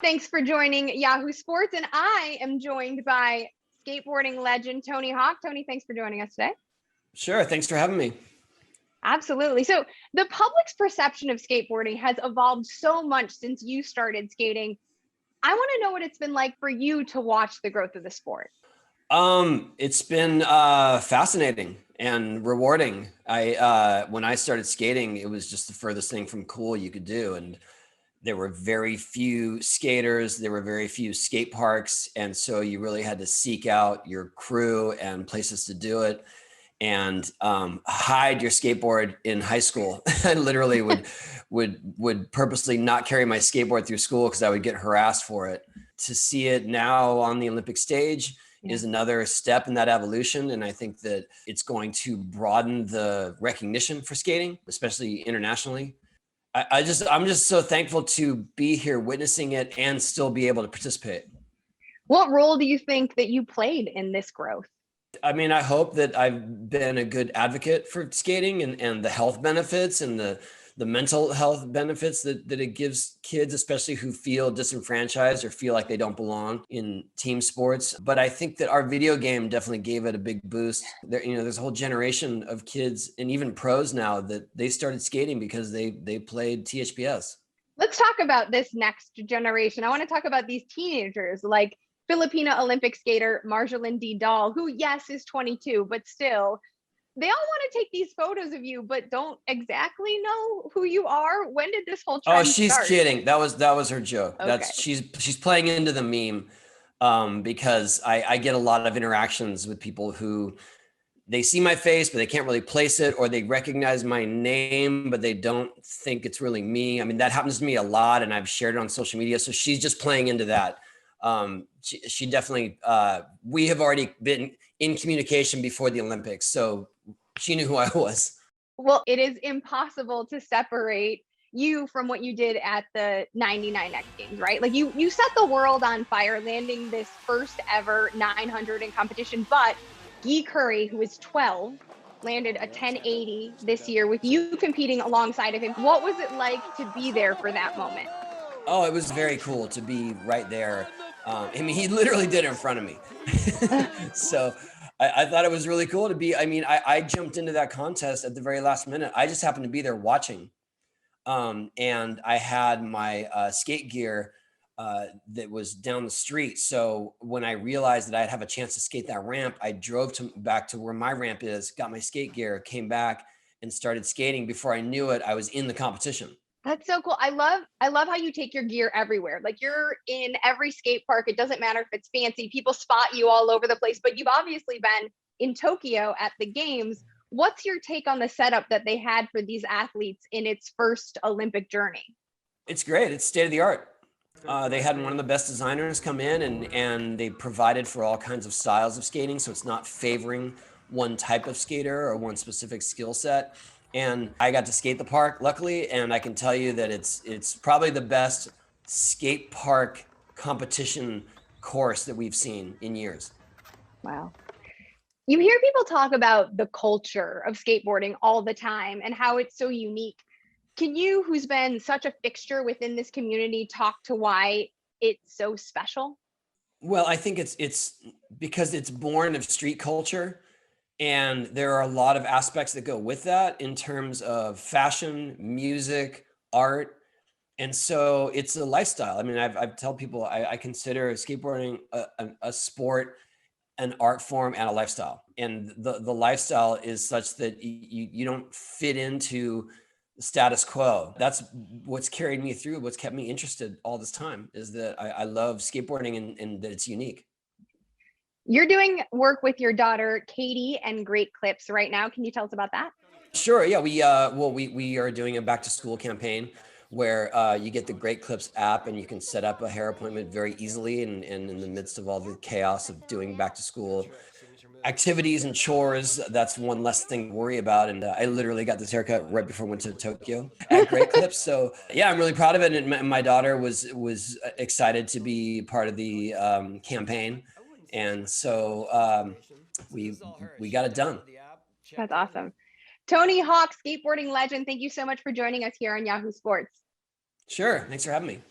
Thanks for joining Yahoo Sports. And I am joined by skateboarding legend Tony Hawk. Tony, thanks for joining us today. Sure. Thanks for having me. Absolutely. So, the public's perception of skateboarding has evolved so much since you started skating. I want to know what it's been like for you to watch the growth of the sport. It's been fascinating and rewarding. When I started skating, it was just the furthest thing from cool you could do, and there were very few skaters. There were very few skate parks, and so you really had to seek out your crew and places to do it. And hide your skateboard in high school. I literally would purposely not carry my skateboard through school because I would get harassed for it. To see it now on the Olympic stage is another step in that evolution, and I think that it's going to broaden the recognition for skating, especially internationally. I'm just so thankful to be here witnessing it and still be able to participate. What role do you think that you played in this growth? I mean, I hope that I've been a good advocate for skating and the health benefits and the mental health benefits that it gives kids, especially who feel disenfranchised or feel like they don't belong in team sports. But I think that our video game definitely gave it a big boost. There's a whole generation of kids and even pros now that they started skating because they played THPS. Let's talk about this next generation. I want to talk about these teenagers like Filipina Olympic skater Marjolin D. Dahl, who, yes, is 22, but still, they all want to take these photos of you, but don't exactly know who you are. When did this whole trend she's start? kidding. That was her joke. Okay. She's playing into the meme because I get a lot of interactions with people who they see my face, but they can't really place it, or they recognize my name, but they don't think it's really me. I mean, that happens to me a lot, and I've shared it on social media. So she's just playing into that. She definitely, we have already been in communication before the Olympics, so she knew who I was. Well, it is impossible to separate you from what you did at the 99 X Games, right? Like you set the world on fire, landing this first ever 900 in competition, but Guy Curry, who is 12, landed a 1080 this year with you competing alongside of him. What was it like to be there for that moment? Oh, it was very cool to be right there. I mean, he literally did it in front of me. So I thought it was really cool to be. I mean, I jumped into that contest at the very last minute. I just happened to be there watching. And I had my skate gear that was down the street. So when I realized that I'd have a chance to skate that ramp, I drove back to where my ramp is, got my skate gear, came back and started skating. Before I knew it, I was in the competition. That's so cool. I love how you take your gear everywhere. Like you're in every skate park. It doesn't matter if it's fancy. People spot you all over the place, but you've obviously been in Tokyo at the games. What's your take on the setup that they had for these athletes in its first Olympic journey? It's great. It's state of the art. They had one of the best designers come in and they provided for all kinds of styles of skating. So it's not favoring one type of skater or one specific skill set. And I got to skate the park, luckily, and I can tell you that it's probably the best skate park competition course that we've seen in years. Wow. You hear people talk about the culture of skateboarding all the time and how it's so unique. Can you, who's been such a fixture within this community, talk to why it's so special? Well, I think it's because it's born of street culture. And there are a lot of aspects that go with that in terms of fashion, music, art. And so it's a lifestyle. I mean, I've told people I consider skateboarding a sport, an art form, and a lifestyle. And the lifestyle is such that you don't fit into the status quo. That's what's carried me through, what's kept me interested all this time, is that I love skateboarding and that it's unique. You're doing work with your daughter, Katie, and Great Clips right now. Can you tell us about that? Sure. Yeah. We are doing a back to school campaign where you get the Great Clips app and you can set up a hair appointment very easily. And in the midst of all the chaos of doing back to school activities and chores, that's one less thing to worry about. And I literally got this haircut right before I went to Tokyo at Great Clips. So yeah, I'm really proud of it. And my daughter was excited to be part of the campaign. And so we got it done. That's awesome. Tony Hawk, skateboarding legend, thank you so much for joining us here on Yahoo Sports. Sure. Thanks for having me.